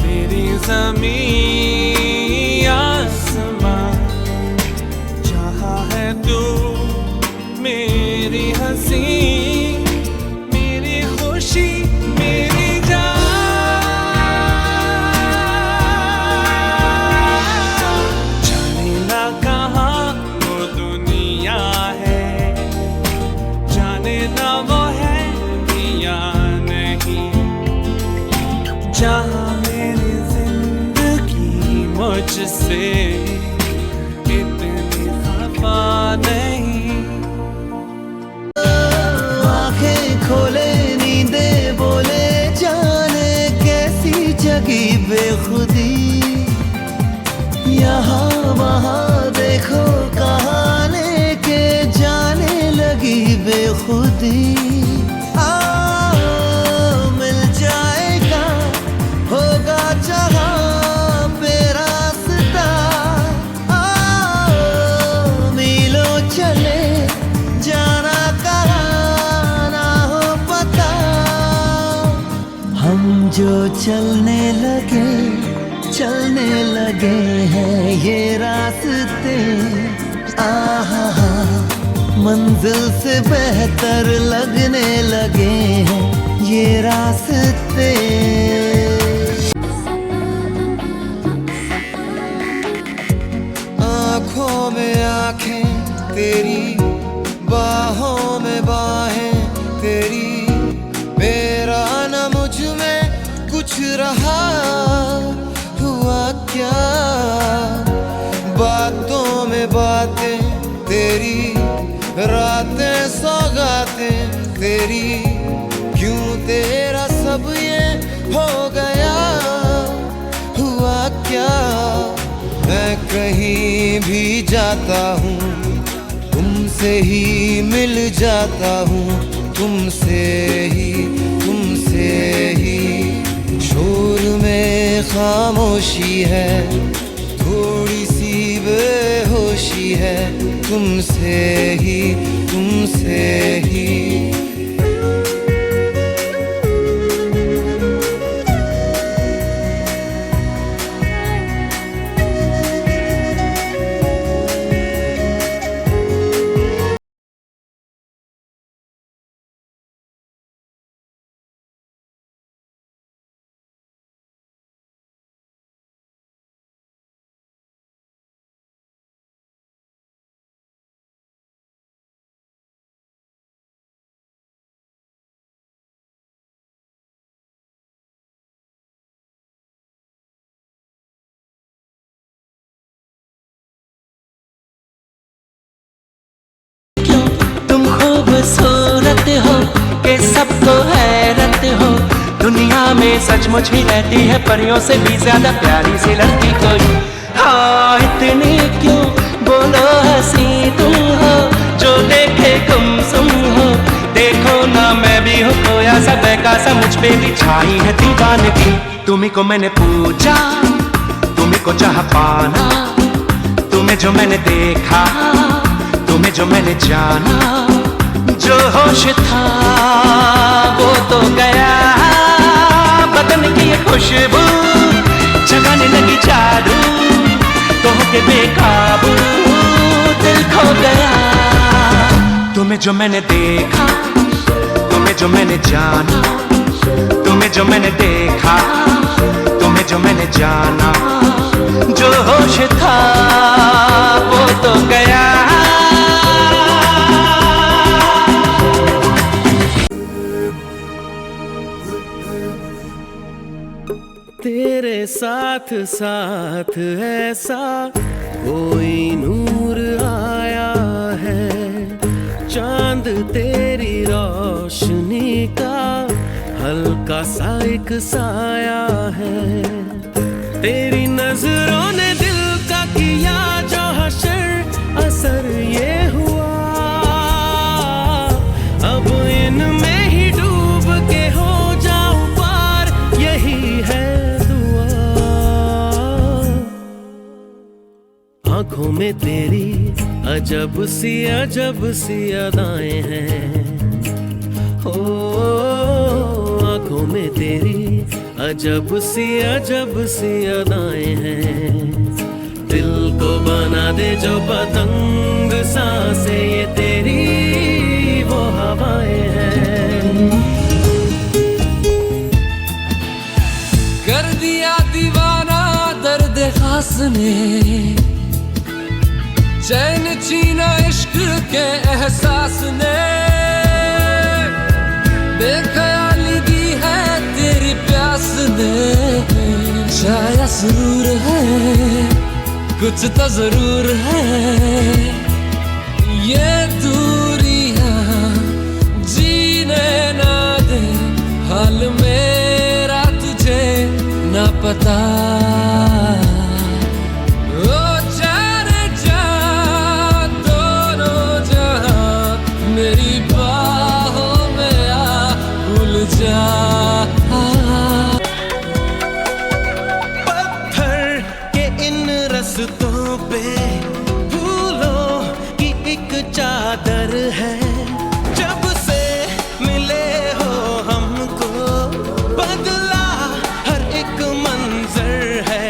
मेरी ज़मीं आसमां जहाँ है तू मेरी हंसी मेरी खुशी मेरी जान। जाने ना कहाँ वो दुनिया है, जाने ना वो है या नहीं, जहाँ मेरी जिंदगी मुझसे इतनी खफा नहीं। आंखें खोले नींदे बोले जाने कैसी जगी बेखुदी, यहाँ वहाँ देखो कहाँ लेके जाने लगी बेखुदी। मिल जाएगा होगा जहाँ पे रास्ता, मीलों चले जाना कहाँ ना हो पता। हम जो चलने लगे हैं ये रास्ते, आहा मंजिल से बेहतर लगने लगे हैं ये रास्ते। आँखों में आँखें तेरी, बाहों में बाहें तेरी, मेरा न मुझ में कुछ रहा हुआ क्या। बातों में बातें तेरी, रातें सौगातें तेरी, क्यों तेरा सब ये हो गया हुआ क्या। मैं कहीं भी जाता हूँ तुमसे ही मिल जाता हूँ, तुमसे ही शोर में खामोशी है, थोड़ी सी बेहोशी है, तुमसे ही खूबसूरत हो कि सबको हैरत हो, दुनिया में सचमुच ही रहती है परियों से भी ज्यादा प्यारी सी लड़की कोई। हाँ इतनी क्यों बोलो हंसी तुम हो, जो देखे गुमसुम हो, देखो ना मैं भी हूँ खोया सा बहका सा, मुझ पे भी छाई है दीवानगी। तुम्हीं को मैंने पूछा, तुम्हीं को चाहा पाना, तुम्हें जो मैंने देखा, तुम्हें जो मैंने जाना, जो होश था वो तो गया, बदन की ये खुशबू जगाने लगी जादू, तो होके बेकाबू दिल खो गया। तुम्हें जो मैंने देखा, तुम्हें जो मैंने जाना, तुम्हें जो मैंने देखा, तुम्हें जो मैंने जाना, जो होश था वो तो गया। तेरे साथ साथ ऐसा कोई नूर आया है, चांद तेरी रोशनी का हल्का सा एक साया है। तेरी नजरों ने दिल का किया जो हशर, असर ये हुआ अब इनमें ही डूब के हो जाऊं पार, यही है आँखों में तेरी अजब सी अदाएं हैं, हो आँखों में तेरी अजब सी अदाएं हैं, दिल को बना दे जो पतंग सांसें, ये तेरी वो हवाएं हैं। कर दिया दीवाना दर्द खास ने, चैन छीना इश्क के एहसास ने, बेख्याली दी है तेरी प्यास ने। शायद जरूर है कुछ तो जरूर है, ये दूरियां जीने ना दे, हाल मेरा तुझे ना पता। ओ जाने जा दोनों जहां, मेरी बाहों में आ भूल जा। पत्थर के इन रस्तों पे फूलों की एक चादर है, जब से मिले हो हमको बदला हर एक मंजर है।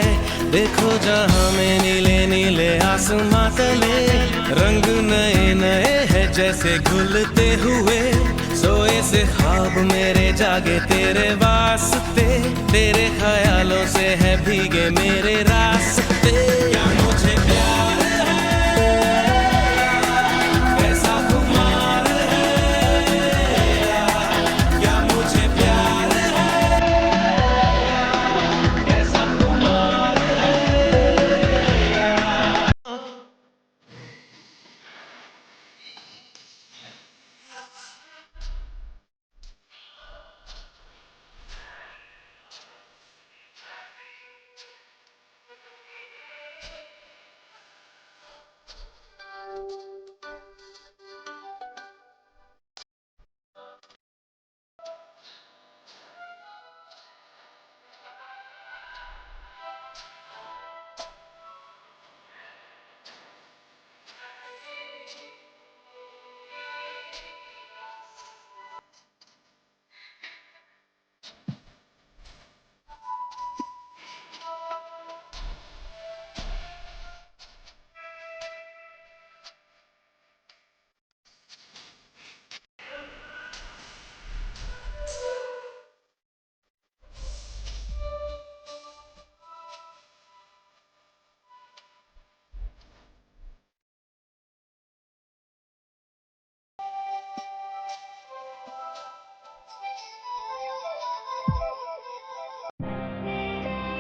देखो जहां में नीले नीले आसमां तले, रंग नए नए हैं जैसे घुलते हुए, सोए से ख्वाब मेरे जागे तेरे वास्ते, तेरे ख्यालों से है भीगे मेरे रास्ते। क्या मुझे प्यार है, कैसा खुमार है, क्या मुझे प्यार है, कैसा खुमार है।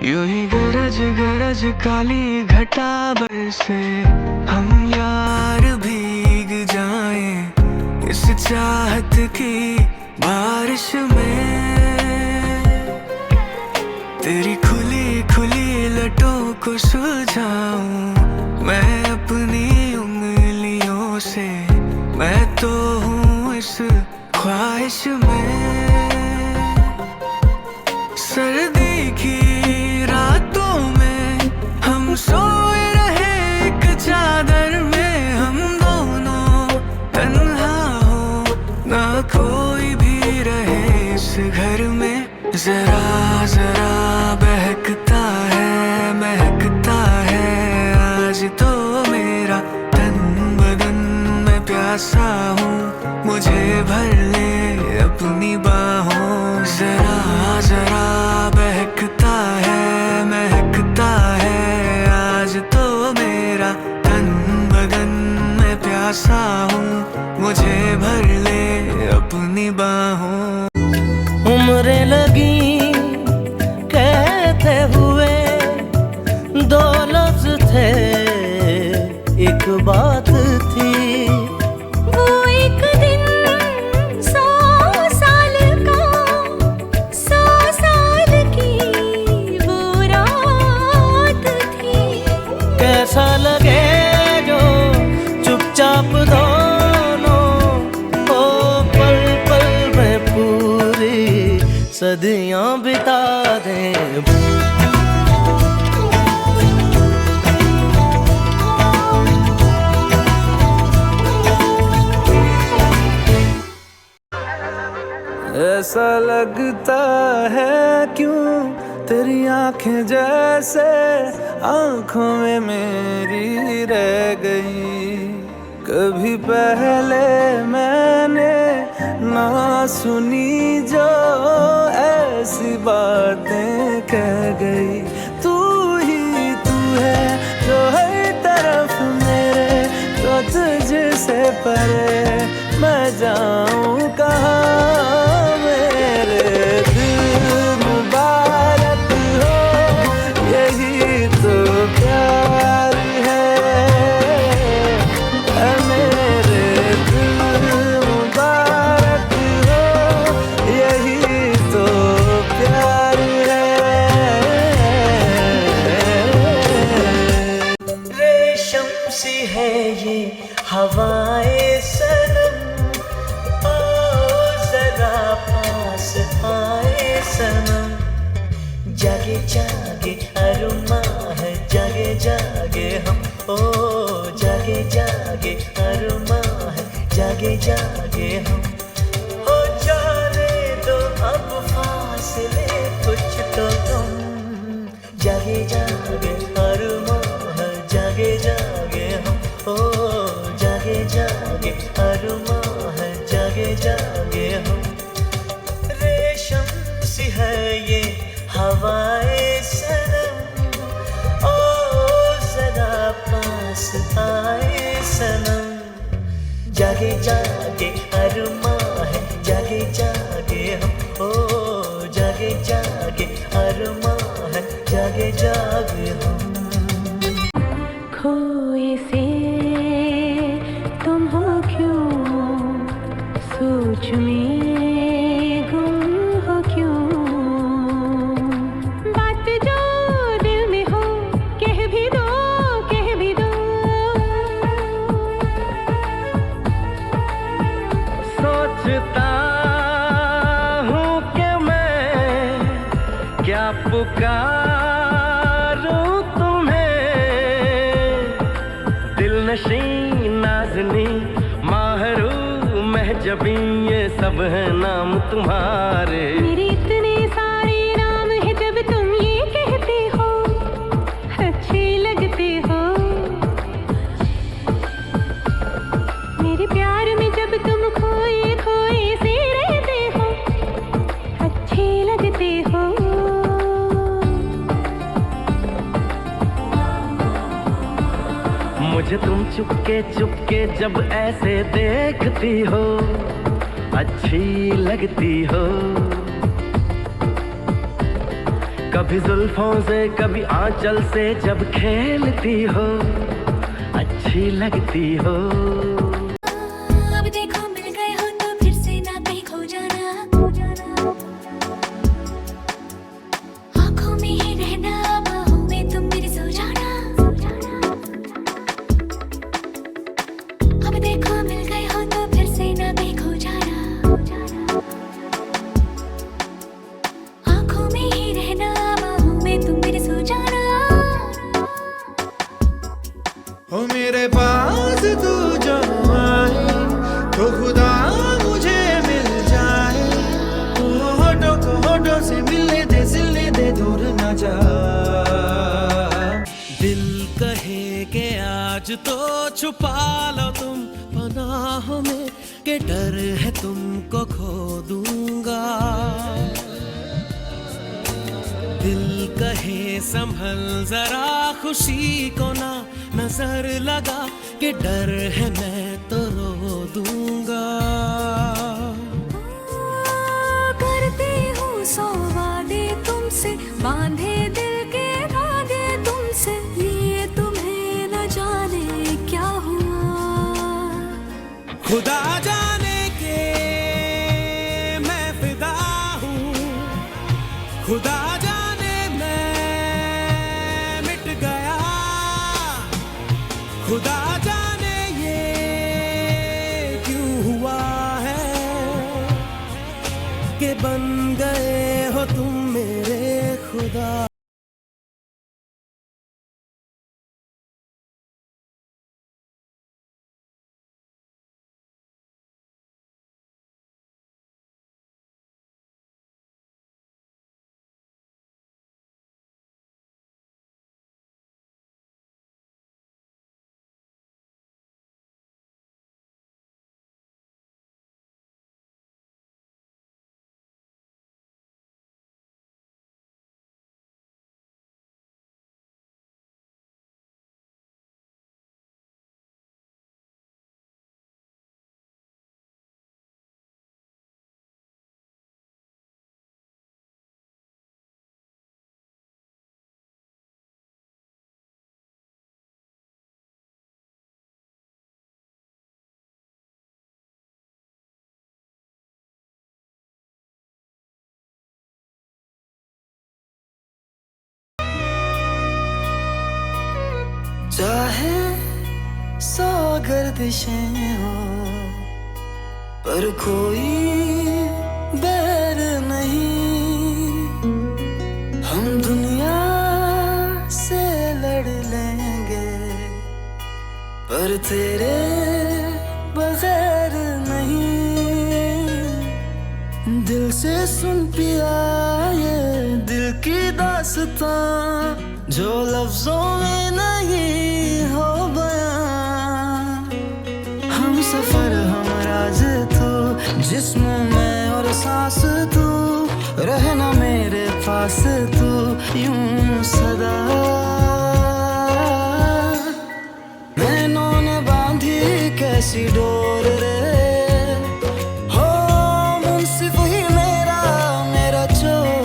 यूं ही गरज गरज काली घटा बरसे, हम यार भीग जाएं इस चाहत की बारिश में। तेरी खुली खुली लटों को सुलझाऊं मैं अपनी उंगलियों से, मैं तो हूँ इस ख्वाहिश में। सर्दी की रातों में हम सोए रहे एक चादर में, हम दोनों तन्हा हो ना कोई भी रहे इस घर में। जरा जरा बहकता है महकता है आज तो मेरा तन बदन, मैं प्यासा हूँ मुझे भर ले अपनी बाहों। जरा जरा बहकता है महकता है आज तो मेरा तन बदन, मैं प्यासा हूँ मुझे भर ले अपनी बाहों। उम्रें लगी कहते हुए दो लफ्ज थे, एक बात थी। वो एक दिन 100 साल का, 100 साल की वो रात थी। कैसा लगे जो चुपचाप दोनों ओ पल पल में पूरी सदियां बिता दें। ऐसा लगता है क्यों तेरी आंखें जैसे आंखों में मेरी रह गई। कभी पहले मैंने ना सुनी जो ऐसी बातें कह गई। तू ही तू है जो हर तरफ मेरे, तो तुझसे परे मैं जाऊं कहाँ। मेरे दिल मुबारक हो, यही तो प्यार है। मेरे दिल मुबारक हो, यही तो प्यार है। रेशम सी है ये हवाएं सनम, आओ जरा पास आए सनम। जागे जागे अरुमा है, जागे जागे हम, ओ जागे जागे अरुमा है, जागे जागे हम। हो जाने दो अब फासले कुछ तो कम। जागे जागे अरुमा है, जागे जागे हम, ओ जागे जागे अरुमा है, जागे जागे हम। रेशम सी है ये हवाएं सनम, ओ जरा पास आए सनम। जागे जागे अरुमा है, जागे जागे हम, ओ जागे जागे अरुमा है, जागे जागे हम। खोए से तुम हो क्यों, सोच में गुम हो क्यों। बात जो दिल में हो कह भी दो, कह भी दो। सोचता हूँ कि मैं क्या पुकारूं तुम्हें। दिल नशी नाज़नी माहरू महजबी, ये सब है नाम तुम्हारे। मेरे इतने सारे नाम है, जब तुम ये कहते हो अच्छे लगते हो। मेरे प्यार में जब तुम खोए खोए से रहते हो, अच्छे लगते हो। मुझे तुम चुपके चुपके जब ऐसे देखती हो, अच्छी लगती हो। कभी जुल्फों से कभी आंचल से जब खेलती हो, अच्छी लगती हो। अब देखो मिल गए हो तो फिर से ना कहीं खो जाना। आँखों में ही रहना, बाहों में तुम मेरे सो जाना। अब देखो मिल गए हो तो फिर से ना कहीं खो जाना। आँखों में ही रहना, बाहों में तुम मेरे सो जाना। हो मेरे पास तू जो आए तो खुदा मुझे मिल जाए। होठों को होठों से मिलने दे दूर न जा। दिल कहे के आज तो छुपा लो तुम पनाहों में, के डर है तुमको खो दूंगा। दिल कहे संभल जरा खुशी को ना नजर लगा, के डर है मैं तो रो दूंगा। करते हूँ सौ वादे तुमसे, बांधे दिल के धागे तुमसे। ये तुम्हें न जाने क्या हुआ, खुदा जाने के मैं फिदा हूँ। खुदा जाने मैं मिट गया। खुदा जाने ये क्यों हुआ है कि बन गए हो तुम मेरे खुदा। चाहे सौ गर्दिशें हो पर कोई बैर नहीं, हम दुनिया से लड़ लेंगे पर तेरे बगैर नहीं। दिल से सुन पिया ये दिल की दास्तां जो लफ्जों में नहीं हो बयां। हम सफर हम राज तू, जिस्म में और सांस तू, रहना मेरे पास तू यूं सदा। नैनों ने बांधी कैसी डोर रे, हो मुंसिफ ही मेरा मेरा चोर।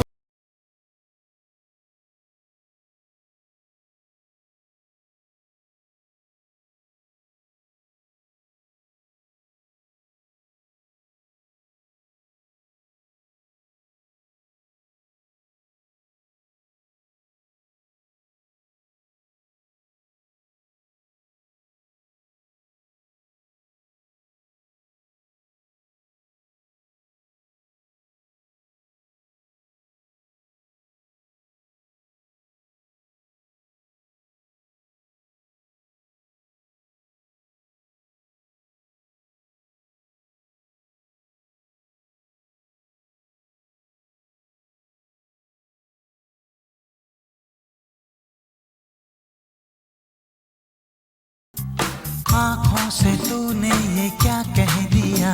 आँखों से तूने ये क्या कह दिया,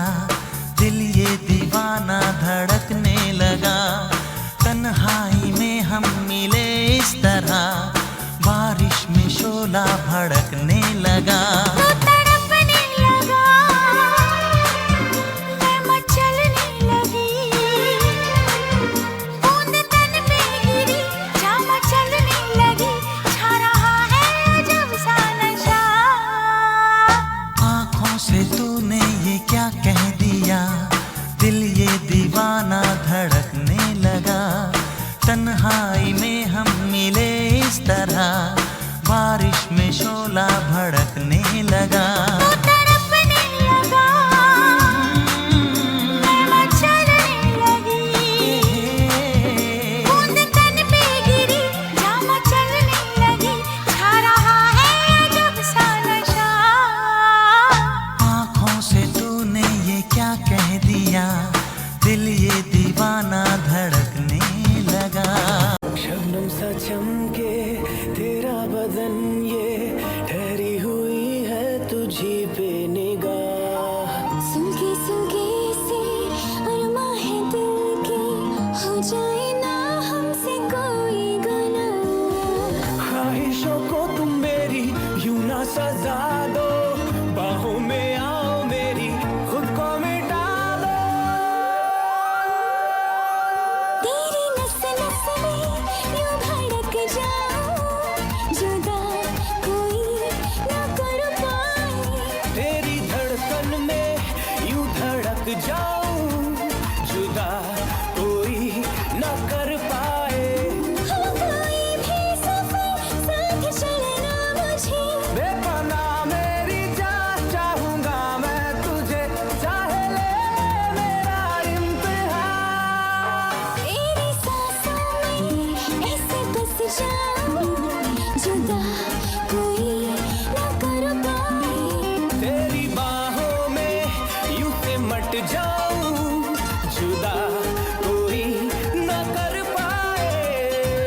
दिल ये दीवाना धड़कने लगा। तन्हाई में हम मिले इस तरह, बारिश में शोला भड़कने लगा। दीवाना धड़कने लगा, तन्हाई में हम मिले इस तरह, बारिश में शोला भड़कने लगा। आँखों से तूने ये क्या कह दिया, दिल ये दीवाना धड़कने लगा। शबनम सा चमके तेरा बदन, ये ठहरी हुई है तुझी पे निगाह। सुलगे सुलगे से अरमां है दिल के, हो जाए ना हमसे कोई गुनाह। ख्वाहिशों को तुम मेरी यूं ना सजा दो, बाहों में